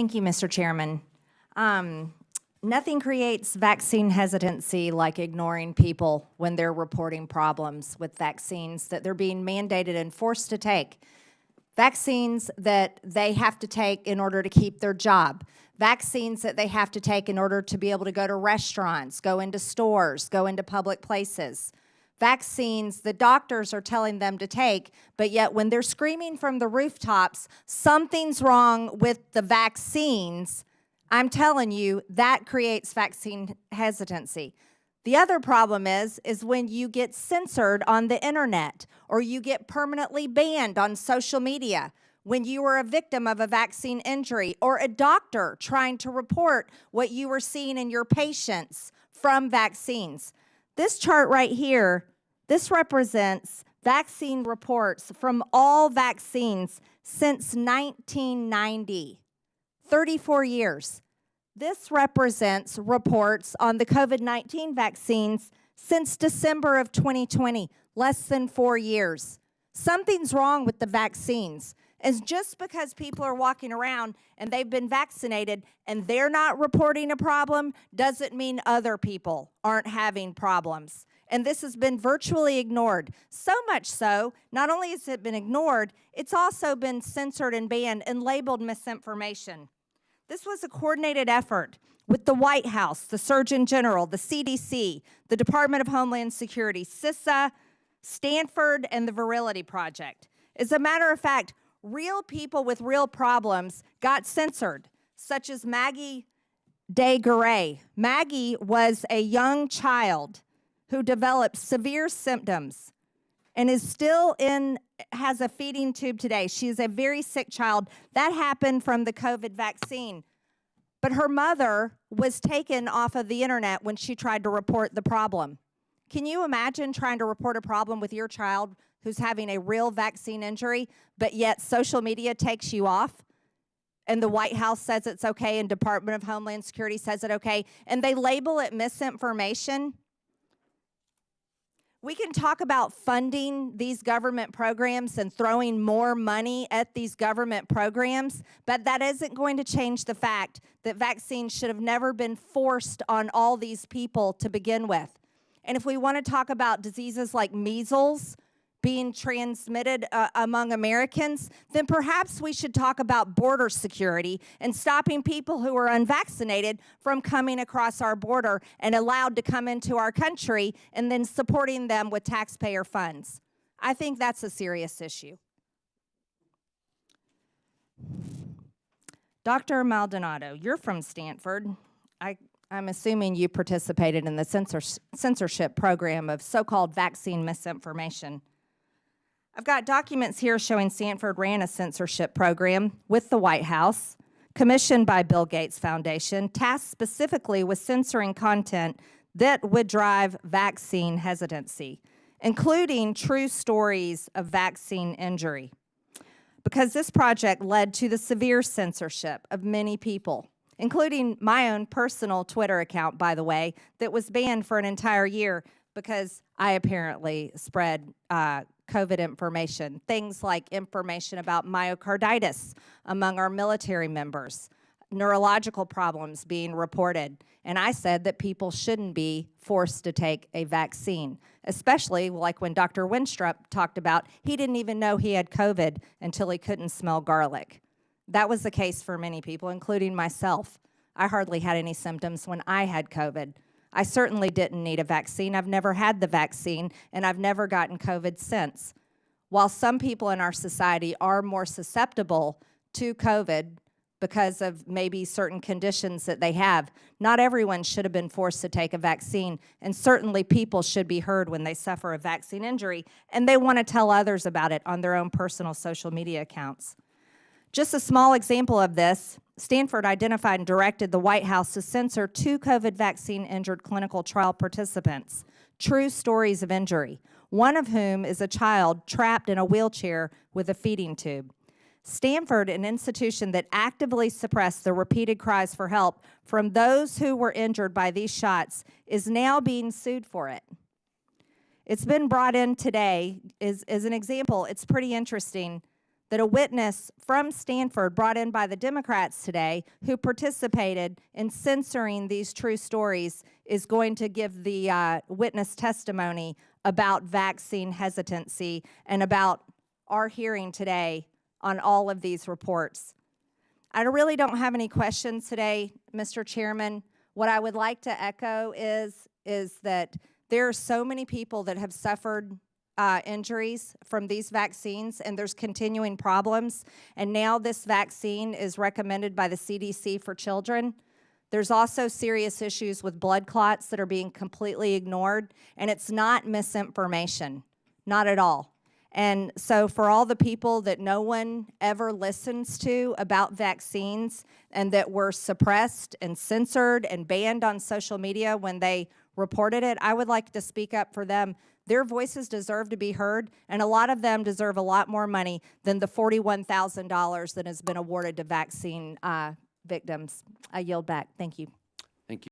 Thank you, Mr. Chairman. Nothing creates vaccine hesitancy like ignoring people when they're reporting problems with vaccines that they're being mandated and forced to take. Vaccines that they have to take in order to keep their job. Vaccines that they have to take in order to be able to go to restaurants, go into stores, go into public places. Vaccines the doctors are telling them to take, but yet when they're screaming from the rooftops, something's wrong with the vaccines, I'm telling you, that creates vaccine hesitancy. The other problem is when you get censored on the internet or you get permanently banned on social media when you were a victim of a vaccine injury or a doctor trying to report what you were seeing in your patients from vaccines. This chart right here, this represents vaccine reports from all vaccines since 1990, 34 years. This represents reports on the COVID-19 vaccines since December of 2020, less than 4 years. Something's wrong with the vaccines. And just because people are walking around and they've been vaccinated and they're not reporting a problem doesn't mean other people aren't having problems. And this has been virtually ignored. So much so, not only has it been ignored, it's also been censored and banned and labeled misinformation. This was a coordinated effort with the White House, the Surgeon General, the CDC, the Department of Homeland Security, CISA, Stanford, and the Virility Project. As a matter of fact, real people with real problems got censored, such as Maggie DeGaray. Maggie was a young child who developed severe symptoms and has a feeding tube today. She is a very sick child. That happened from the COVID vaccine. But her mother was taken off of the internet when she tried to report the problem. Can you imagine trying to report a problem with your child who's having a real vaccine injury, but yet social media takes you off? And the White House says it's okay, and Department of Homeland Security says it's okay, and they label it misinformation? We can talk about funding these government programs and throwing more money at these government programs, but that isn't going to change the fact that vaccines should have never been forced on all these people to begin with. And if we want to talk about diseases like measles being transmitted among Americans, then perhaps we should talk about border security and stopping people who are unvaccinated from coming across our border and allowed to come into our country and then supporting them with taxpayer funds. I think that's a serious issue. Dr. Maldonado, you're from Stanford. I'm assuming you participated in the censorship program of so-called vaccine misinformation. I've got documents here showing Stanford ran a censorship program with the White House, commissioned by Bill Gates Foundation, tasked specifically with censoring content that would drive vaccine hesitancy, including true stories of vaccine injury. Because this project led to the severe censorship of many people, including my own personal Twitter account, by the way, that was banned for an entire year because I apparently spread COVID information, things like information about myocarditis among our military members, neurological problems being reported. And I said that people shouldn't be forced to take a vaccine, especially like when Dr. Winstrup talked about he didn't even know he had COVID until he couldn't smell garlic. That was the case for many people, including myself. I hardly had any symptoms when I had COVID. I certainly didn't need a vaccine. I've never had the vaccine, and I've never gotten COVID since. While some people in our society are more susceptible to COVID because of maybe certain conditions that they have, not everyone should have been forced to take a vaccine, and certainly people should be heard when they suffer a vaccine injury, and they want to tell others about it on their own personal social media accounts. Just a small example of this, Stanford identified and directed the White House to censor 2 COVID vaccine-injured clinical trial participants, true stories of injury, one of whom is a child trapped in a wheelchair with a feeding tube. Stanford, an institution that actively suppressed the repeated cries for help from those who were injured by these shots, is now being sued for it. It's been brought in today as an example. It's pretty interesting that a witness from Stanford brought in by the Democrats today who participated in censoring these true stories is going to give the witness testimony about vaccine hesitancy and about our hearing today on all of these reports. I really don't have any questions today, Mr. Chairman. What I would like to echo is that there are so many people that have suffered injuries from these vaccines, and there's continuing problems. And now this vaccine is recommended by the CDC for children. There's also serious issues with blood clots that are being completely ignored, and it's not misinformation, not at all. And so for all the people that no one ever listens to about vaccines and that were suppressed and censored and banned on social media when they reported it, I would like to speak up for them. Their voices deserve to be heard, and a lot of them deserve a lot more money than the $41,000 that has been awarded to vaccine victims. I yield back. Thank you.